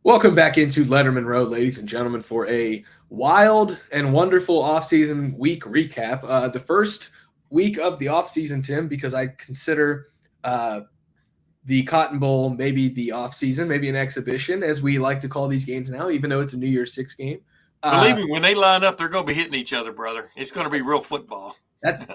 Welcome back into Lettermen Row, ladies and gentlemen, for a wild and wonderful offseason week recap. The first week of the offseason, Tim, because I consider the Cotton Bowl maybe the offseason, maybe an exhibition, as we like to call these games now, even though it's a New Year's Six game. Believe me, when they line up, they're going to be hitting each other, brother. It's going to be real football.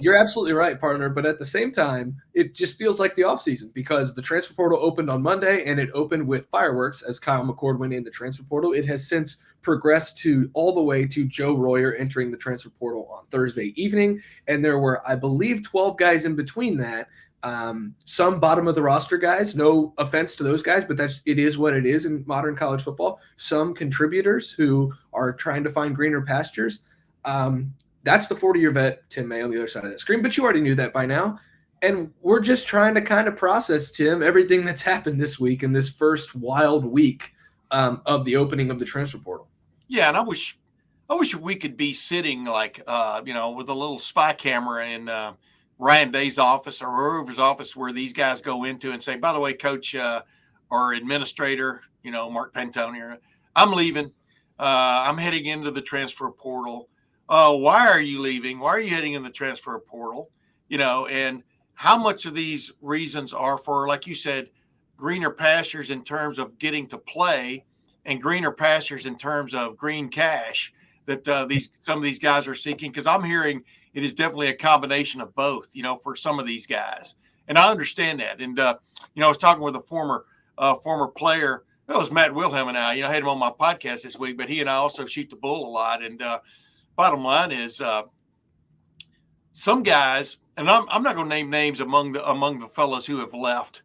You're absolutely right, partner. But at the same time, it just feels like the offseason because the transfer portal opened on Monday and it opened with fireworks as Kyle McCord went in the transfer portal. It has since progressed to all the way to Joe Royer entering the transfer portal on Thursday evening. And there were, I believe, 12 guys in between that. Some bottom of the roster guys, no offense to those guys, but it is what it is in modern college football. Some contributors who are trying to find greener pastures. That's the 40-year vet, Tim May, on the other side of that screen. But you already knew that by now. And we're just trying to kind of process, Tim, everything that's happened this week in this first wild week of the opening of the transfer portal. Yeah, and I wish we could be sitting like with a little spy camera in Ryan Day's office or whoever's office where these guys go into and say, by the way, coach or administrator, Mark Pantone, I'm leaving. I'm heading into the transfer portal. Why are you leaving? Why are you heading in the transfer portal? And how much of these reasons are for, like you said, greener pastures in terms of getting to play and greener pastures in terms of green cash that some of these guys are seeking? Because I'm hearing it is definitely a combination of both, for some of these guys. And I understand that. And, I was talking with a former player. It was Matt Wilhelm and I had him on my podcast this week, but he and I also shoot the bull a lot. And, bottom line is some guys, and I'm not going to name names among the fellas who have left.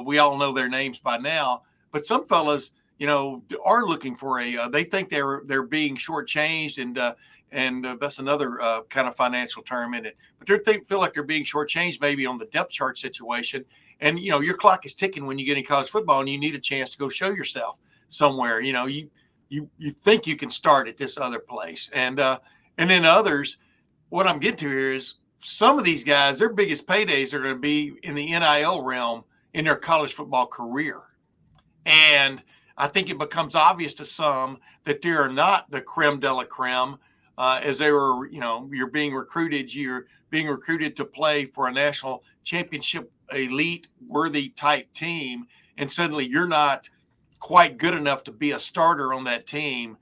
We all know their names by now. But some fellas, are looking for they think they're being shortchanged, and that's another kind of financial term in it. But they feel like they're being shortchanged maybe on the depth chart situation. And your clock is ticking when you get in college football, and you need a chance to go show yourself somewhere. You think you can start at this other place. And then others, what I'm getting to here is some of these guys, their biggest paydays are going to be in the NIL realm in their college football career. And I think it becomes obvious to some that they are not the creme de la creme as they were, you're being recruited to play for a national championship elite worthy type team. And suddenly you're not quite good enough to be a starter on that team.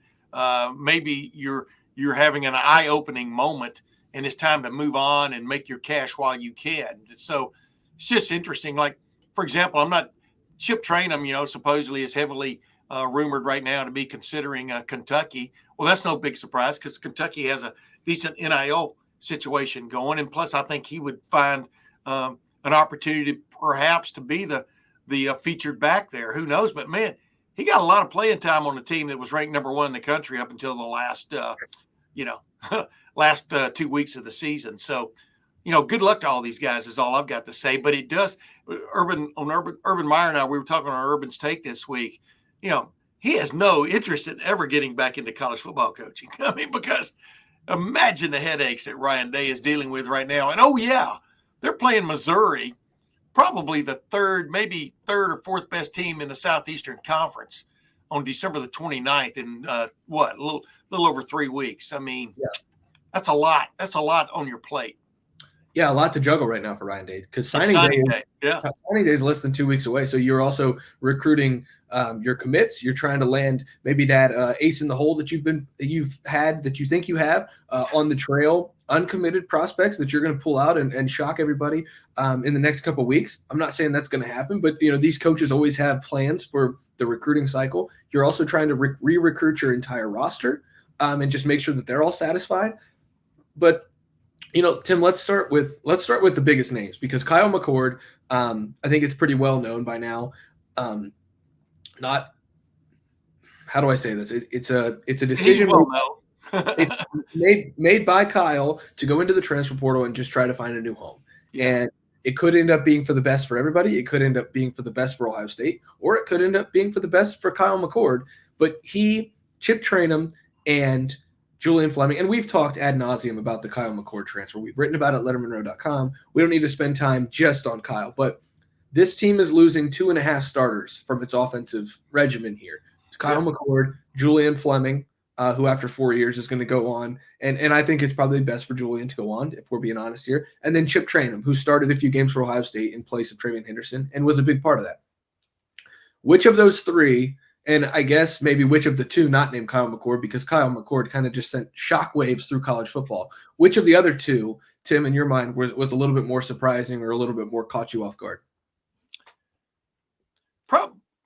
Maybe you're having an eye-opening moment, and it's time to move on and make your cash while you can. So it's just interesting. Like, for example, Chip Trainum, supposedly is heavily rumored right now to be considering Kentucky. Well, that's no big surprise because Kentucky has a decent NIL situation going, and plus I think he would find an opportunity perhaps to be the featured back there. Who knows? But man, he got a lot of playing time on the team that was ranked number one in the country up until the last, last 2 weeks of the season. So, good luck to all these guys is all I've got to say. But it does. Urban Meyer and I, we were talking on Urban's Take this week. He has no interest in ever getting back into college football coaching. I mean, because imagine the headaches that Ryan Day is dealing with right now. And oh yeah, they're playing Missouri, probably the third or fourth best team in the Southeastern Conference on December the 29th in a little over 3 weeks. I mean, yeah. That's a lot. That's a lot on your plate. Yeah, a lot to juggle right now for Ryan Day because signing day is less than 2 weeks away. So you're also recruiting your commits. You're trying to land maybe that ace in the hole that you've had that you think you have on the trail. Uncommitted prospects that you're going to pull out and shock everybody in the next couple of weeks. I'm not saying that's going to happen, but these coaches always have plans for the recruiting cycle. You're also trying to re-recruit your entire roster and just make sure that they're all satisfied. But Tim, let's start with the biggest names because Kyle McCord, I think it's pretty well known by now. Not how do I say this? It's a decision. It's made by Kyle to go into the transfer portal and just try to find a new home. Yeah. And it could end up being for the best for everybody. It could end up being for the best for Ohio State, or it could end up being for the best for Kyle McCord. But Chip Trainum, and Julian Fleming, and we've talked ad nauseum about the Kyle McCord transfer. We've written about it at lettermenrow.com. We don't need to spend time just on Kyle, but This team is losing 2.5 starters from its offensive regimen here. Kyle McCord, Julian Fleming, who after 4 years is going to go on. And I think it's probably best for Julian to go on, if we're being honest here. And then Chip Trayanum, who started a few games for Ohio State in place of Travion Henderson and was a big part of that. Which of those three, and I guess maybe which of the two not named Kyle McCord, because Kyle McCord kind of just sent shockwaves through college football. Which of the other two, Tim, in your mind, was a little bit more surprising or a little bit more caught you off guard?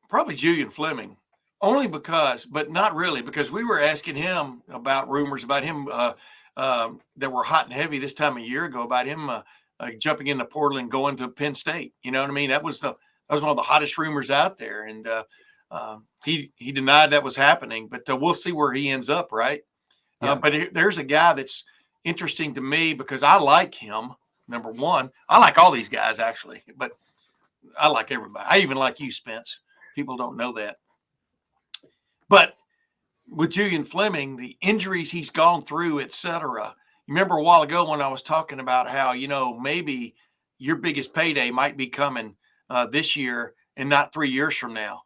Probably Julian Fleming. Only because, but not really, because we were asking him about rumors about him that were hot and heavy this time a year ago about him jumping into Portland, going to Penn State. You know what I mean? That was one of the hottest rumors out there, and he denied that was happening. But we'll see where he ends up, right? Yeah. But there's a guy that's interesting to me because I like him. Number one, I like all these guys actually, but I like everybody. I even like you, Spence. People don't know that. But with Julian Fleming, the injuries he's gone through, et cetera. You remember a while ago when I was talking about how, maybe your biggest payday might be coming this year and not 3 years from now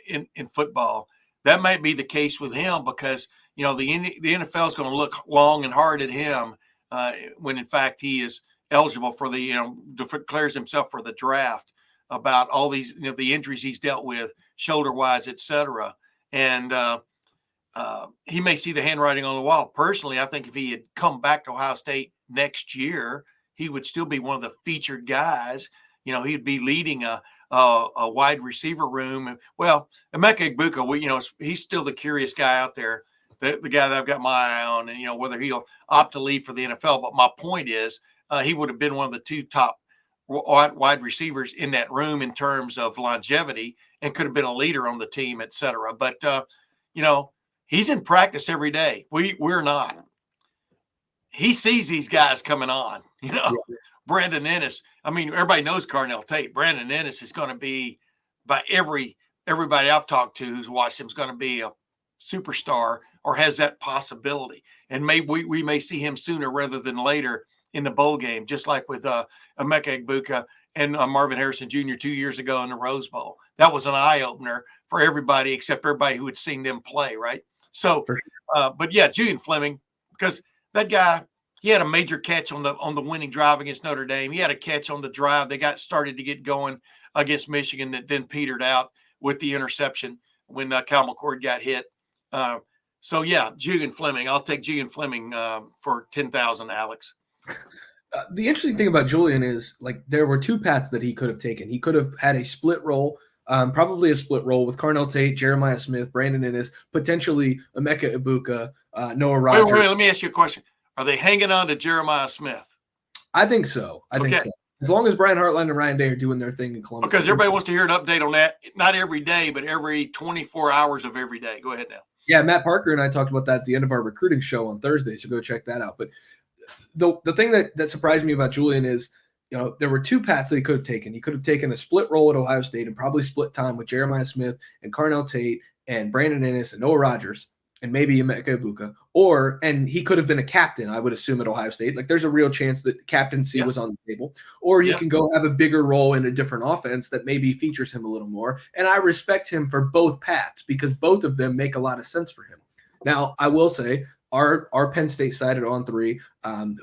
in football. That might be the case with him because, the NFL is going to look long and hard at him when, in fact, he is eligible for declares himself for the draft about all these, the injuries he's dealt with, shoulder-wise, et cetera. And he may see the handwriting on the wall. Personally, I think if he had come back to Ohio State next year, he would still be one of the featured guys. He'd be leading a wide receiver room. Well, Emeka Egbuka, he's still the curious guy out there, the guy that I've got my eye on, and whether he'll opt to leave for the NFL. But my point is, he would have been one of the two top wide receivers in that room in terms of longevity, and could have been a leader on the team, et cetera. But, he's in practice every day. We're not. He sees these guys coming on, Yeah. Brandon Ennis. I mean, everybody knows Carnell Tate. Brandon Ennis is going to be, by everybody I've talked to who's watched him, is going to be a superstar or has that possibility. And maybe we may see him sooner rather than later in the bowl game, just like with Emeka Egbuka and Marvin Harrison Jr. 2 years ago in the Rose Bowl. That was an eye-opener for everybody except everybody who had seen them play, right? So, but yeah, Julian Fleming, because that guy, he had a major catch on the winning drive against Notre Dame. He had a catch on the drive. They got started to get going against Michigan that then petered out with the interception when Kyle McCord got hit. So, yeah, Julian Fleming. I'll take Julian Fleming for 10,000, Alex. The interesting thing about Julian is, there were two paths that he could have taken. He could have had a split role, probably a split role with Carnell Tate, Jeremiah Smith, Brandon Ennis, potentially Emeka Egbuka, Noah Rogers. Wait, let me ask you a question. Are they hanging on to Jeremiah Smith? I think so. I think so. As long as Brian Hartline and Ryan Day are doing their thing in Columbus. Because everybody wants to hear an update on that. Not every day, but every 24 hours of every day. Go ahead now. Yeah, Matt Parker and I talked about that at the end of our recruiting show on Thursday, so go check that out. But the thing that surprised me about Julian is, there were two paths that he could have taken. He could have taken a split role at Ohio State and probably split time with Jeremiah Smith and Carnell Tate and Brandon Ennis and Noah Rogers and maybe Emeka Egbuka. And he could have been a captain, I would assume, at Ohio State. There's a real chance that captaincy was on the table. Or he can go have a bigger role in a different offense that maybe features him a little more. And I respect him for both paths because both of them make a lot of sense for him. Now, I will say, our Penn State side at On3,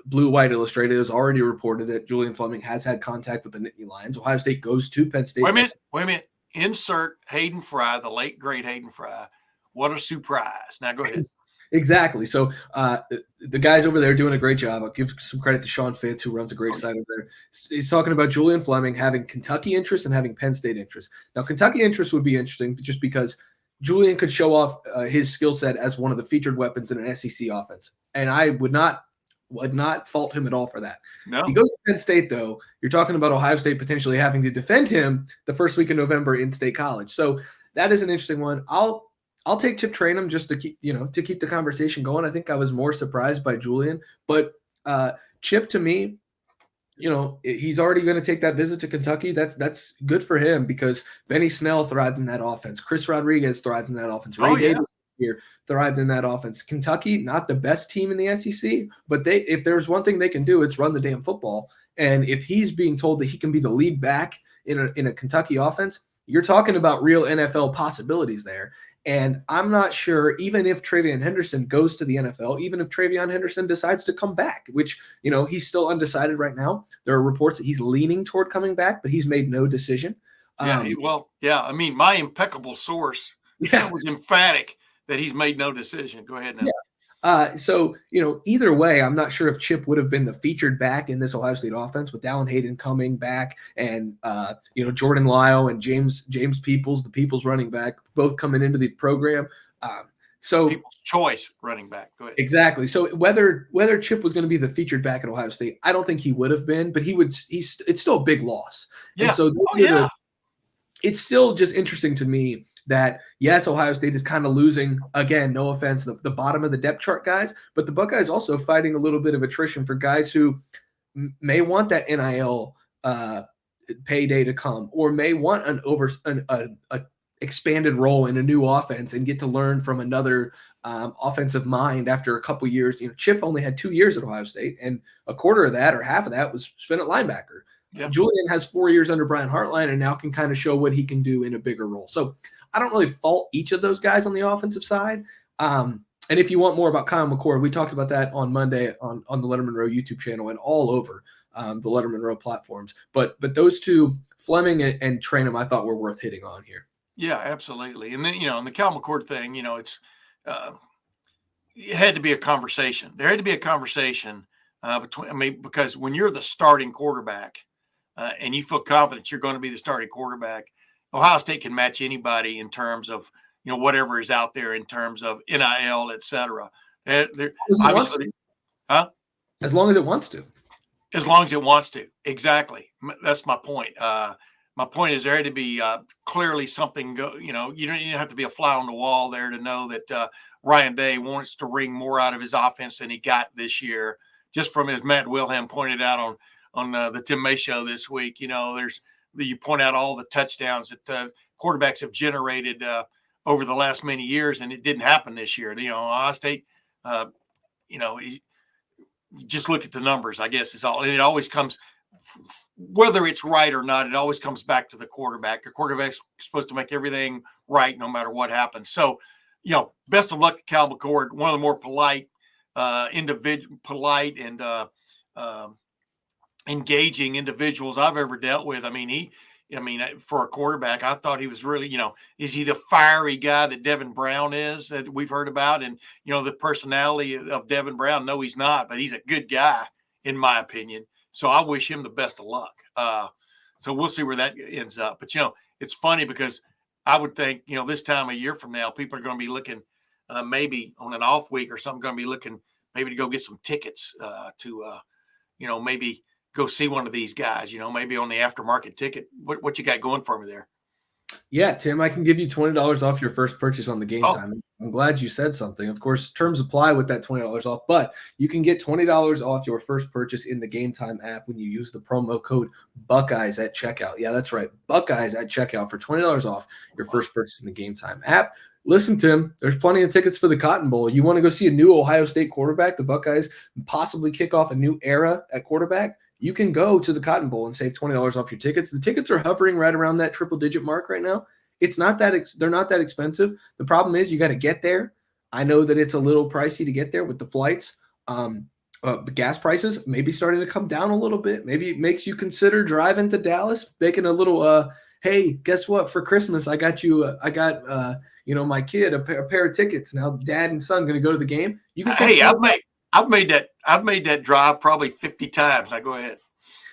Blue White Illustrated has already reported that Julian Fleming has had contact with the Nittany Lions. Ohio State goes to Penn State. Wait a minute. Insert Hayden Fry, the late, great Hayden Fry. What a surprise. Now go ahead. Exactly. So the guys over there are doing a great job. I'll give some credit to Sean Fitz, who runs a great site over there. He's talking about Julian Fleming having Kentucky interest and having Penn State interest. Now, Kentucky interest would be interesting just because Julian could show off his skill set as one of the featured weapons in an SEC offense. And I would not fault him at all for that. No. If he goes to Penn State, though, you're talking about Ohio State potentially having to defend him the first week of November in State College. So that is an interesting one. I'll take Chip Trayanum just to keep the conversation going. I think I was more surprised by Julian, but Chip, to me, he's already going to take that visit to Kentucky. That's good for him because Benny Snell thrived in that offense. Chris Rodriguez thrived in that offense. Ray Davis here thrived in that offense. Kentucky, not the best team in the SEC, but if there's one thing they can do, it's run the damn football. And if he's being told that he can be the lead back in a Kentucky offense, you're talking about real NFL possibilities there. And I'm not sure, even if TreVeyon Henderson goes to the NFL, even if TreVeyon Henderson decides to come back, which, he's still undecided right now. There are reports that he's leaning toward coming back, but he's made no decision. Yeah, I mean, my impeccable source was emphatic that he's made no decision. Go ahead now. Yeah. So, either way, I'm not sure if Chip would have been the featured back in this Ohio State offense with Dallin Hayden coming back and, Jordan Lyle and James Peoples, the Peoples running back, both coming into the program. So People's choice running back. Go ahead. Exactly. So whether Chip was going to be the featured back at Ohio State, I don't think he would have been, but it's still a big loss. Yeah. And so it's still just interesting to me that, yes, Ohio State is kind of losing, again, no offense, the bottom of the depth chart guys, but the Buckeyes also fighting a little bit of attrition for guys who may want that NIL payday to come, or may want an expanded role in a new offense and get to learn from another offensive mind after a couple years. Chip only had 2 years at Ohio State, and a quarter of that or half of that was spent at linebacker. Yeah. Julian has 4 years under Brian Hartline and now can kind of show what he can do in a bigger role. So I don't really fault each of those guys on the offensive side. And if you want more about Kyle McCord, we talked about that on Monday on the Lettermen Row YouTube channel and all over the Lettermen Row platforms. But those two, Fleming and Trainum, I thought were worth hitting on here. Yeah, absolutely. And then, and the Kyle McCord thing, it had to be a conversation. There had to be a conversation because when you're the starting quarterback, and you feel confident you're going to be the starting quarterback, Ohio State can match anybody in terms of, whatever is out there in terms of NIL, et cetera. As long as it wants to. As long as it wants to. Exactly. That's my point. My point is there had to be clearly something you don't have to be a fly on the wall there to know that Ryan Day wants to wring more out of his offense than he got this year, just from, as Matt Wilhelm pointed out on the Tim May show this week. You point out all the touchdowns that quarterbacks have generated over the last many years, and it didn't happen this year. Ohio State, you just look at the numbers, I guess is all. And it always comes, whether it's right or not, it always comes back to the quarterback. The quarterback's supposed to make everything right no matter what happens. So, best of luck to Cal McCord, one of the more polite and engaging individuals I've ever dealt with. For a quarterback, I thought he was really, is he the fiery guy that Devin Brown is that we've heard about? And, the personality of Devin Brown, no, he's not, but he's a good guy in my opinion. So I wish him the best of luck. So we'll see where that ends up. But, it's funny because I would think, this time a year from now, people are going to be looking maybe on an off week or something, going to be looking maybe to go get some tickets to maybe go see one of these guys, maybe on the aftermarket ticket. What you got going for me there? Yeah, Tim, I can give you $20 off your first purchase on the Game Time. I'm glad you said something. Of course, terms apply with that $20 off, but you can get $20 off your first purchase in the Game Time app when you use the promo code Buckeyes at checkout. Yeah, that's right. Buckeyes at checkout for $20 off your first purchase in the Game Time app. Listen, Tim, there's plenty of tickets for the Cotton Bowl. You want to go see a new Ohio State quarterback, the Buckeyes possibly kick off a new era at quarterback? You can go to the Cotton Bowl and save $20 off your tickets. The tickets are hovering right around that triple-digit mark right now. It's not that they're not that expensive. The problem is you got to get there. I know that it's a little pricey to get there with the flights. Gas prices maybe starting to come down a little bit. Maybe it makes you consider driving to Dallas, making a little. Hey, guess what? For Christmas, I got you. My kid a pair of tickets. Now, Dad and son going to go to the game. You can. Hey, I've made that drive probably 50 times. Now go ahead.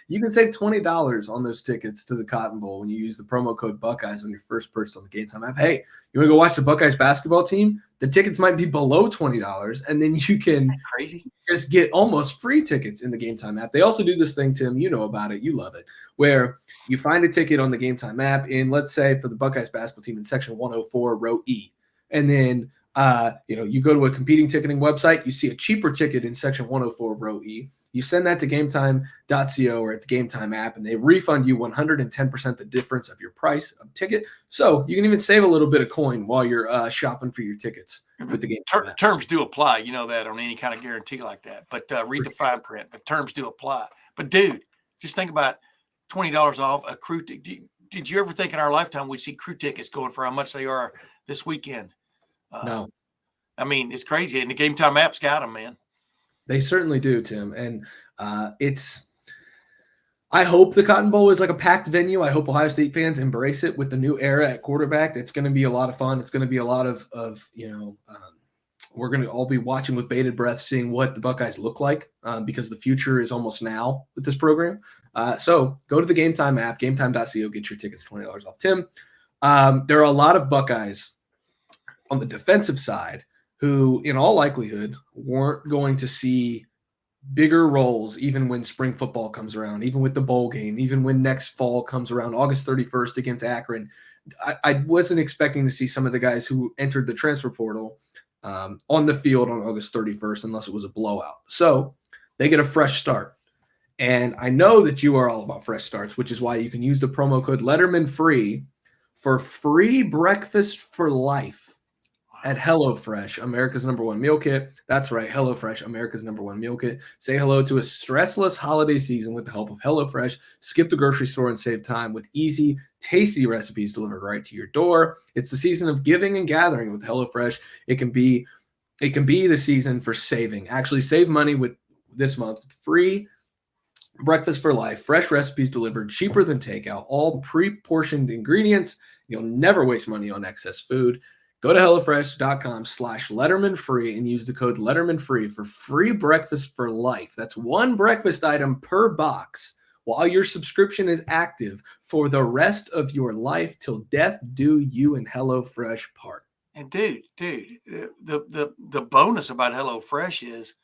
You can save $20 on those tickets to the Cotton Bowl when you use the promo code Buckeyes on your first purchase on the Game Time app. Hey, you want to go watch the Buckeyes basketball team? The tickets might be below $20, and then you can just get almost free tickets in the Game Time app. They also do this thing, Tim, you know about it, you love it, where you find a ticket on the Game Time app in, let's say, for the Buckeyes basketball team in section 104, row E, and then you go to a competing ticketing website, you see a cheaper ticket in section 104, row E. You send that to gametime.co or at the Game Time app, and they refund you 110% the difference of your price of ticket. So you can even save a little bit of coin while you're shopping for your tickets with the Game Time app. Terms do apply. You know that on any kind of guarantee like that. But read the fine print. But terms do apply. But, dude, just think about $20 off a crew ticket. Did you ever think in our lifetime we'd see crew tickets going for how much they are this weekend? No. I mean, it's crazy. And the Game Time app's got them, man. They certainly do, Tim. And I hope the Cotton Bowl is like a packed venue. I hope Ohio State fans embrace it with the new era at quarterback. It's going to be a lot of fun. It's going to be a lot of we're going to all be watching with bated breath, seeing what the Buckeyes look like because the future is almost now with this program. So go to the Game Time app, gametime.co, get your tickets $20 off. Tim, there are a lot of Buckeyes on the defensive side who, in all likelihood, weren't going to see bigger roles even when spring football comes around, even with the bowl game, even when next fall comes around, August 31st against Akron. I wasn't expecting to see some of the guys who entered the transfer portal on the field on August 31st unless it was a blowout. So they get a fresh start. And I know that you are all about fresh starts, which is why you can use the promo code Lettermen Free for free breakfast for life at HelloFresh, America's #1 meal kit. That's right, HelloFresh, America's #1 meal kit. Say hello to a stressless holiday season with the help of HelloFresh. Skip the grocery store and save time with easy, tasty recipes delivered right to your door. It's the season of giving and gathering with HelloFresh. It can be the season for saving. Actually, save money with this month with free breakfast for life, fresh recipes delivered cheaper than takeout, all pre-portioned ingredients. You'll never waste money on excess food. Go to HelloFresh.com/LettermenFree and use the code LettermenFree for free breakfast for life. That's one breakfast item per box while your subscription is active for the rest of your life till death do you and HelloFresh part. And dude, the bonus about HelloFresh is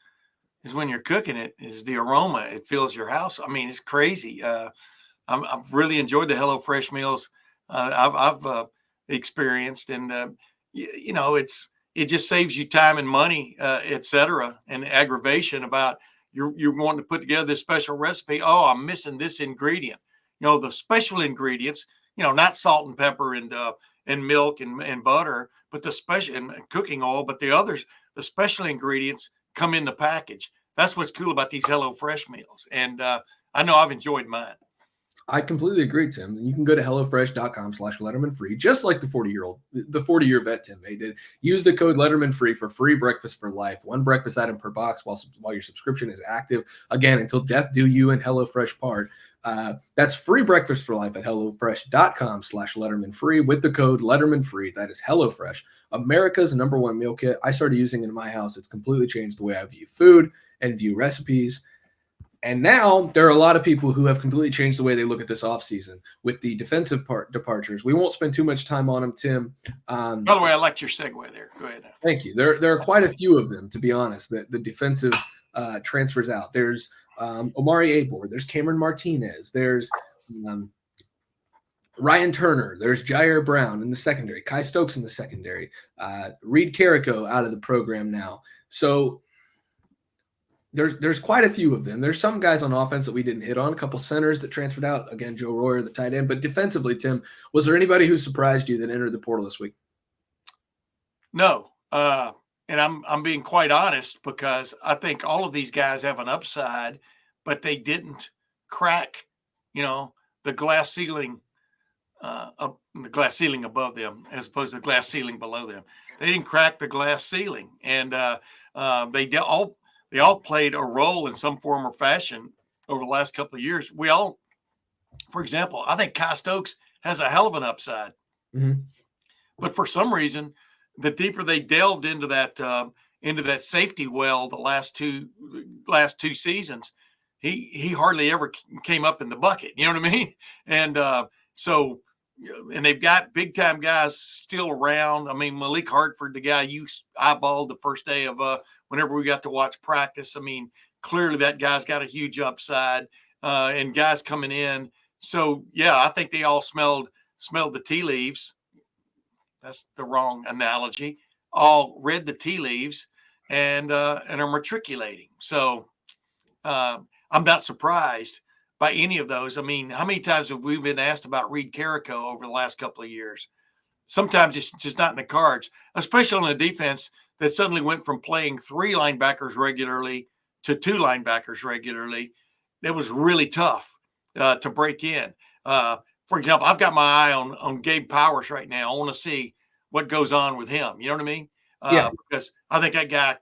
when you're cooking it is the aroma. It fills your house. I mean, it's crazy. I've really enjoyed the HelloFresh meals I've experienced, and it just saves you time and money, et cetera, and aggravation about you're wanting to put together this special recipe. Oh, I'm missing this ingredient. The special ingredients. Not salt and pepper and milk and butter, but the special and cooking oil. But the special ingredients come in the package. That's what's cool about these HelloFresh meals. And I know I've enjoyed mine. I completely agree, Tim. You can go to HelloFresh.com/LettermenFree, just like the 40-year vet Tim did. Use the code LettermenFree for free breakfast for life. One breakfast item per box while your subscription is active. Again, until death do you and HelloFresh part. That's free breakfast for life at HelloFresh.com/LettermenFree with the code LettermenFree. That is HelloFresh, America's #1 meal kit. I started using it in my house. It's completely changed the way I view food and view recipes. And now there are a lot of people who have completely changed the way they look at this offseason with the defensive departures. We won't spend too much time on them, Tim. By the way, I liked your segue there. Go ahead. Thank you. There are quite a few of them, to be honest, the defensive transfers out. There's Omari Abor. There's Cameron Martinez. There's Ryan Turner. There's Jair Brown in the secondary. Kai Stokes in the secondary. Reed Carrico out of the program now. So there's quite a few of them. There's some guys on offense that we didn't hit on, a couple centers that transferred out. Again, Joe Royer, the tight end. But defensively, Tim, was there anybody who surprised you that entered the portal this week? No. And I'm being quite honest because I think all of these guys have an upside, but they didn't crack, the glass ceiling above them as opposed to the glass ceiling below them. They didn't crack the glass ceiling. And they all played a role in some form or fashion over the last couple of years. For example, I think Kai Stokes has a hell of an upside. Mm-hmm. But for some reason, the deeper they delved into that safety well the last two seasons, he hardly ever came up in the bucket. You know what I mean? And and they've got big time guys still around. I mean, Malik Hartford, the guy you eyeballed the first day of whenever we got to watch practice. I mean, clearly that guy's got a huge upside and guys coming in. So yeah, I think they all smelled the tea leaves. That's the wrong analogy. All read the tea leaves and are matriculating. So I'm not surprised by any of those. I mean, how many times have we been asked about Reed Carrico over the last couple of years? Sometimes it's just not in the cards, especially on a defense that suddenly went from playing 3 linebackers regularly to 2 linebackers regularly. That was really tough. to break in. For example, I've got my eye on Gabe Powers right now. I want to see what goes on with him. You know what I mean? Because I think that guy,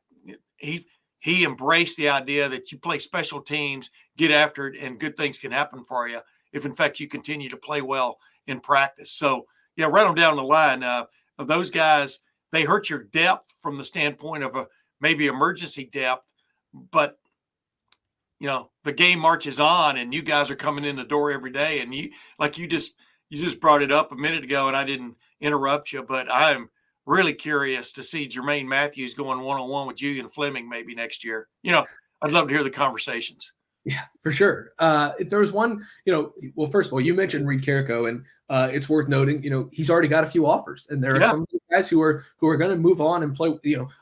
he embraced the idea that you play special teams, get after it, and good things can happen for you if, in fact, you continue to play well in practice. So, yeah, right on down the line. Those guys, they hurt your depth from the standpoint of maybe emergency depth, but the game marches on, and you guys are coming in the door every day. And you just brought it up a minute ago, and I didn't interrupt you, but I'm really curious to see Jermaine Matthews going one-on-one with Julian Fleming maybe next year. I'd love to hear the conversations. Yeah, for sure. If there was one, well, first of all, you mentioned Reed Carrico, and it's worth noting, he's already got a few offers, and there are some guys who are going to move on and play.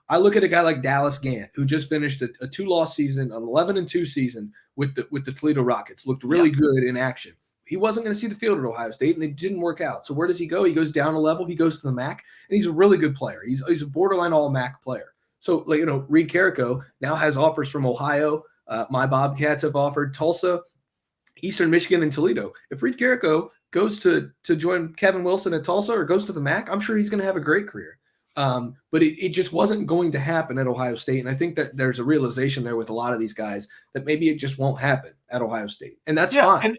I look at a guy like Dallas Gant, who just finished a 2-loss season, an 11-2 season with the Toledo Rockets, looked really good in action. He wasn't going to see the field at Ohio State, and it didn't work out. So where does he go? He goes down a level. He goes to the MAC, and he's a really good player. He's a borderline all MAC player. So, Reed Carrico now has offers from Ohio. My Bobcats have offered Tulsa, Eastern Michigan, and Toledo. If Reed Carrico goes to join Kevin Wilson at Tulsa or goes to the MAC, I'm sure he's going to have a great career. But it just wasn't going to happen at Ohio State. And I think that there's a realization there with a lot of these guys that maybe it just won't happen at Ohio State. And that's fine.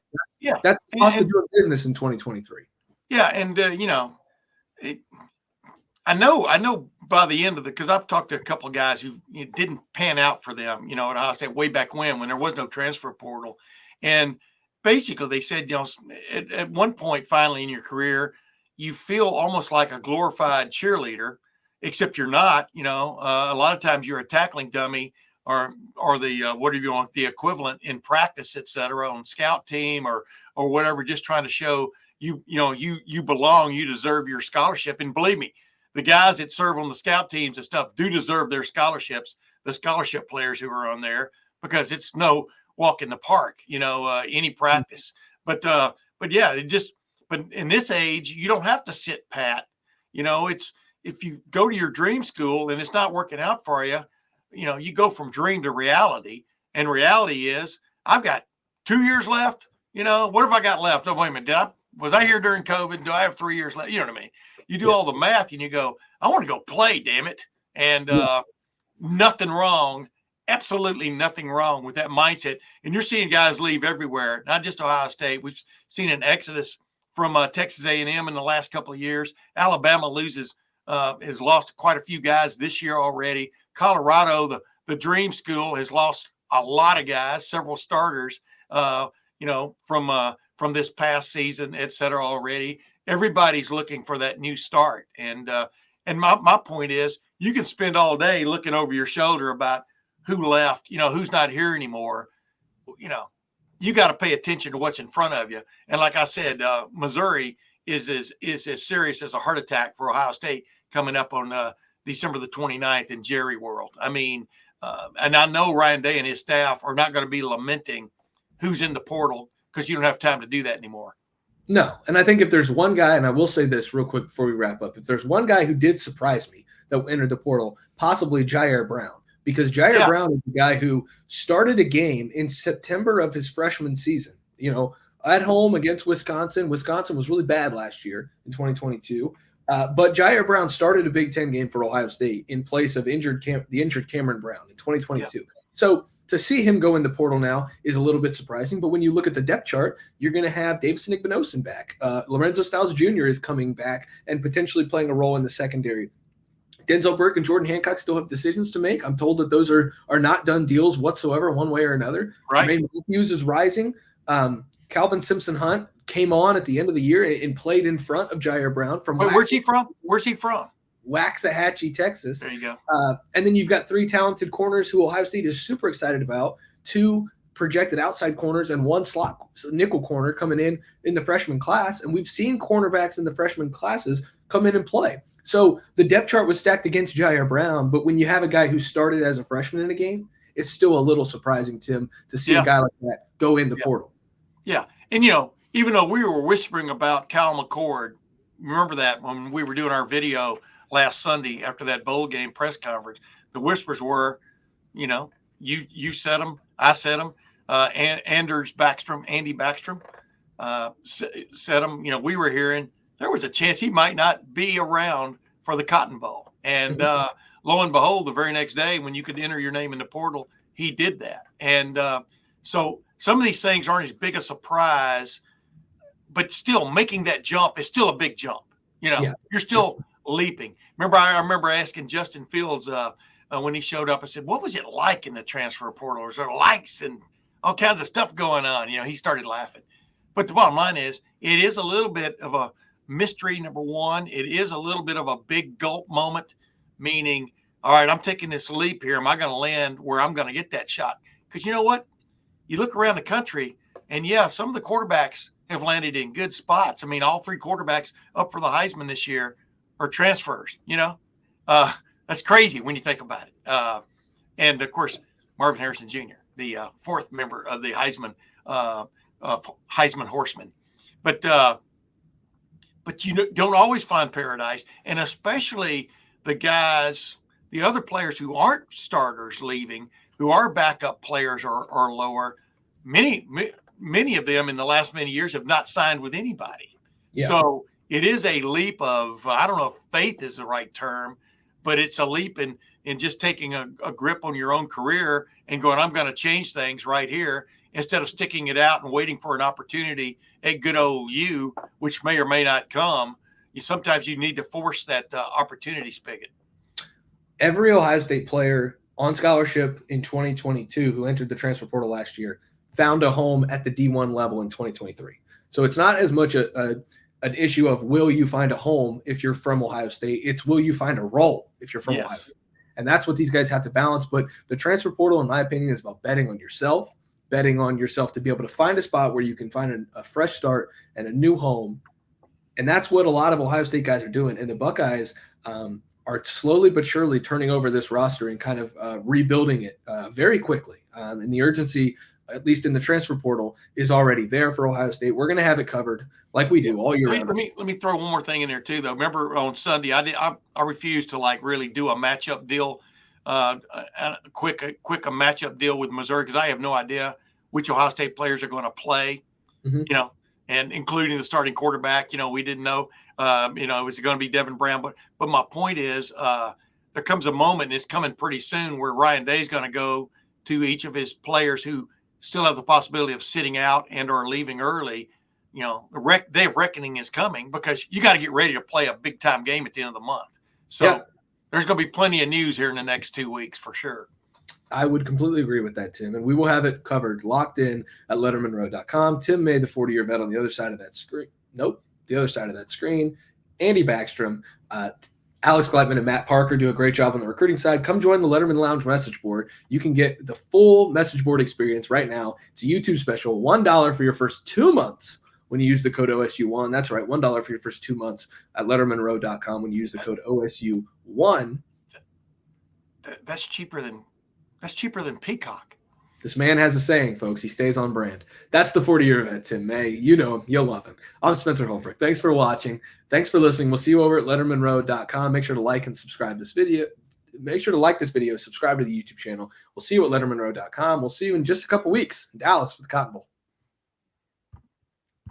That's the cost of doing business in 2023. Yeah. And, I know by the end of because I've talked to a couple of guys who didn't pan out for them, at Ohio State way back when there was no transfer portal. And basically they said, at one point finally in your career, you feel almost like a glorified cheerleader, except you're not. A lot of times you're a tackling dummy or the the equivalent in practice, et cetera, on scout team or whatever, just trying to show you belong, you deserve your scholarship. And believe me, the guys that serve on the scout teams and stuff do deserve their scholarships, the scholarship players who are on there, because it's no walk in the park, any practice. But yeah, but in this age, you don't have to sit pat. It's if you go to your dream school and it's not working out for you, you go from dream to reality. And reality is I've got 2 years left. What have I got left? Oh, wait a minute. Was I here during COVID? Do I have 3 years left? You know what I mean? You do all the math and you go, I want to go play, damn it. And nothing wrong, absolutely nothing wrong with that mindset. And you're seeing guys leave everywhere, not just Ohio State. We've seen an exodus from Texas A&M in the last couple of years. Alabama has lost quite a few guys this year already. Colorado, the dream school, has lost a lot of guys, several starters, from this past season, et cetera, already. Everybody's looking for that new start. And my point is, you can spend all day looking over your shoulder about who left, who's not here anymore. You got to pay attention to what's in front of you. And like I said, Missouri is as serious as a heart attack for Ohio State coming up on December the 29th in Jerry World. I mean, and I know Ryan Day and his staff are not going to be lamenting who's in the portal, because you don't have time to do that anymore. No. And I think if there's one guy, and I will say this real quick before we wrap up, if there's one guy who did surprise me that entered the portal, possibly Jair Brown, because Jair Brown is a guy who started a game in September of his freshman season, at home against Wisconsin. Wisconsin was really bad last year in 2022. But Jair Brown started a Big Ten game for Ohio State in place of the injured Cameron Brown in 2022. Yeah. So to see him go in the portal now is a little bit surprising. But when you look at the depth chart, you're going to have Davison Igbinosun back. Lorenzo Styles Jr. is coming back and potentially playing a role in the secondary. Denzel Burke and Jordan Hancock still have decisions to make. I'm told that those are not done deals whatsoever, one way or another. Right. Jermaine Matthews is rising. Calvin Simpson-Hunt came on at the end of the year and played in front of Jair Brown. Where's he from? Waxahachie, Texas. There you go. And then you've got 3 talented corners who Ohio State is super excited about, 2 projected outside corners and 1 slot nickel corner coming in the freshman class. And we've seen cornerbacks in the freshman classes come in and play. So the depth chart was stacked against Jair Brown, but when you have a guy who started as a freshman in a game, it's still a little surprising, Tim, to see a guy like that go in the portal. Yeah. And, even though we were whispering about Cal McCord, remember that when we were doing our video last Sunday after that bowl game press conference, the whispers were, you said them, I said them. Andy Backstrom, said him, we were hearing there was a chance he might not be around for the Cotton Bowl. And lo and behold, the very next day when you could enter your name in the portal, he did that. And so some of these things aren't as big a surprise, but still making that jump is still a big jump. You're still leaping. I remember asking Justin Fields when he showed up, I said, what was it like in the transfer portal? Was there lights and all kinds of stuff going on? He started laughing. But the bottom line is, it is a little bit of a mystery, number one. It is a little bit of a big gulp moment, meaning, all right, I'm taking this leap here. Am I going to land where I'm going to get that shot? Because you know what? You look around the country, and some of the quarterbacks have landed in good spots. I mean, all three quarterbacks up for the Heisman this year are transfers. That's crazy when you think about it. And of course, Marvin Harrison Jr., the fourth member of the Heisman horseman. But you don't always find paradise, and especially the other players who aren't starters leaving, who are backup players or lower. Many of them in the last many years have not signed with anybody. Yeah. So it is a leap of, I don't know if faith is the right term, but it's a leap in just taking a grip on your own career and going, I'm going to change things right here, instead of sticking it out and waiting for an opportunity at good old you, which may or may not come. Sometimes you need to force that opportunity spigot. Every Ohio State player on scholarship in 2022 who entered the transfer portal last year found a home at the D1 level in 2023. So it's not as much an issue of will you find a home if you're from Ohio State. It's will you find a role if you're from Ohio State. And that's what these guys have to balance. But the transfer portal, in my opinion, is about betting on yourself to be able to find a spot where you can find a fresh start and a new home. And that's what a lot of Ohio State guys are doing. And the Buckeyes are slowly but surely turning over this roster and kind of rebuilding it very quickly. And the urgency, at least in the transfer portal, is already there for Ohio State. We're going to have it covered like we do all year round. Let me throw one more thing in there too, though. Remember on Sunday, I refused to really do a matchup deal, a quick matchup deal with Missouri, because I have no idea which Ohio State players are going to play. Mm-hmm. And including the starting quarterback. We didn't know. Was it going to be Devin Brown? But my point is, there comes a moment, and it's coming pretty soon, where Ryan Day is going to go to each of his players who still have the possibility of sitting out and or leaving early. The day of reckoning is coming, because you got to get ready to play a big time game at the end of the month. So there's going to be plenty of news here in the next 2 weeks for sure. I would completely agree with that, Tim. And we will have it covered, locked in at lettermenrow.com. Tim made the 40-year bet on the other side of that screen. Nope, the other side of that screen. Andy Backstrom, Alex Gleitman, and Matt Parker do a great job on the recruiting side. Come join the Lettermen Lounge message board. You can get the full message board experience right now. It's a YouTube special, $1 for your first 2 months when you use the code OSU1. That's right, $1 for your first 2 months at lettermenrow.com when you use the code OSU1. That's cheaper than Peacock. This man has a saying, folks. He stays on brand. That's the 40-year event, Tim May. You know him. You'll love him. I'm Spencer Holbrook. Thanks for watching. Thanks for listening. We'll see you over at lettermenrow.com. Make sure to like and subscribe this video. Make sure to like this video. Subscribe to the YouTube channel. We'll see you at lettermenrow.com. We'll see you in just a couple weeks in Dallas for the Cotton Bowl.